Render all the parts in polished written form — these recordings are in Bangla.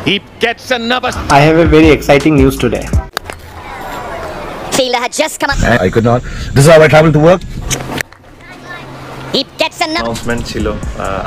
He gets another. I have a very exciting news today. Sheila had just come up. I could not. This is how I travel to work. He gets another. Announcement ছিল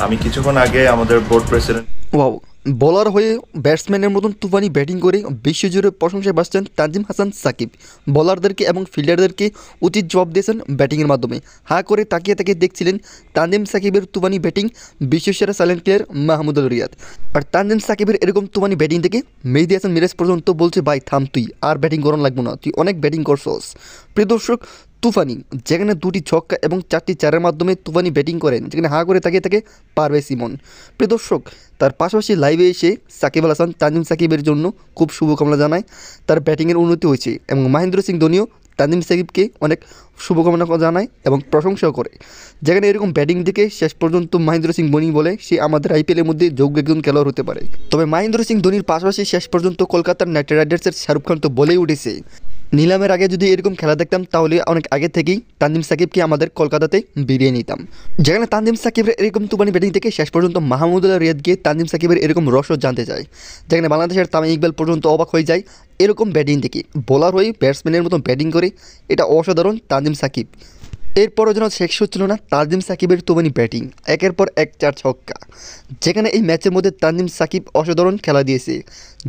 আমি কিছুক্ষণ আগে আমাদের বোর্ড প্রেসিডেন্ট ওয়াও, বোলার হয়ে ব্যাটসম্যানের মতন তুফানি ব্যাটিং করে বিশ্বজুড়ে প্রশংসায় বাসছেন তানজিম হাসান সাকিব। বোলারদেরকে এবং ফিল্ডারদেরকে উচিত জবাব দিয়েছেন ব্যাটিংয়ের মাধ্যমে। হা করে তাকিয়ে তাকিয়ে দেখছিলেন তানজিম সাকিবের তুফানি ব্যাটিং বিশ্বসেরা সাইলেন্ট প্লেয়ার মাহমুদুল রিয়াদ। আর তানজিম সাকিবের এরকম তুফানি ব্যাটিং থেকে মেহেদী হাসান মিরাজ পর্যন্ত বলছে, ভাই থাম, তুই আর ব্যাটিং করানো লাগবো না, তুই অনেক ব্যাটিং করছস। প্রিয় দর্শক, তুফানি যেখানে 2টি ছক্কা এবং 4টি চারের মাধ্যমে তুফানি ব্যাটিং করেন, যেখানে হা করে তাকিয়ে থাকে পারভেজ ইমন। প্রিয় দর্শক, তার পাশাপাশি লাইভে এসে সাকিব আল হাসান তানজিম সাকিবের জন্য খুব শুভকামনা জানায়, তার ব্যাটিংয়ের উন্নতি হয়েছে এবং মহেন্দ্র সিং ধোনিও তানজিম সাকিবকে অনেক শুভকামনা জানায় এবং প্রশংসাও করে। যেখানে এরকম ব্যাটিং থেকে শেষ পর্যন্ত মহেন্দ্র সিং ধোনি বলে সে আমাদের আইপিএলের মধ্যে যোগ্য একজন খেলোয়াড় হতে পারে। তবে মহেন্দ্র সিং ধোনির পাশাপাশি শেষ পর্যন্ত কলকাতার নাইট রাইডার্সের শাহরুখ খান তো বলেই উঠেছে, নিলামের আগে যদি এরকম খেলা দেখতাম তাহলে অনেক আগে থেকেই তানজিম সাকিবকে আমাদের কলকাতাতে বেরিয়ে নিতাম। যেখানে তানজিম সাকিবের এরকম তুফানি ব্যাটিং থেকে শেষ পর্যন্ত মাহমুদুল রিয়াদ গিয়ে তানজিম সাকিবের এরকম রসও জানতে চায়। যেখানে বাংলাদেশের তামিম ইকবাল পর্যন্ত অবাক হয়ে যায় এরকম ব্যাটিং থেকে। বোলার হয়ে ব্যাটসম্যানের মতো ব্যাটিং করে, এটা অসাধারণ তানজিম সাকিব। এরপরও যেন শেষ হচ্ছিল না তানজিম সাকিবের তুফানি ব্যাটিং, একের পর এক 4 ছক্কা। যেখানে এই ম্যাচের মধ্যে তানজিম সাকিব অসাধারণ খেলা দিয়েছে,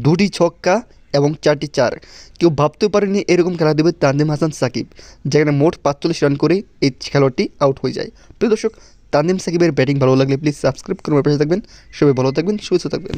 2টি ছক্কা এবং 4টি চার। কেউ ভাবতেও পারেনি এরকম খেলা দেবে তানজিম হাসান সাকিব। যেখানে মোট 45 রান করে এই খেলোয়াড়টি আউট হয়ে যায়। প্রিয় দর্শক, তানজিম সাকিবের ব্যাটিং ভালো লাগলে প্লিজ সাবস্ক্রাইব করে পাশে থাকবেন। সবাই ভালো থাকবেন, সুস্থ থাকবেন।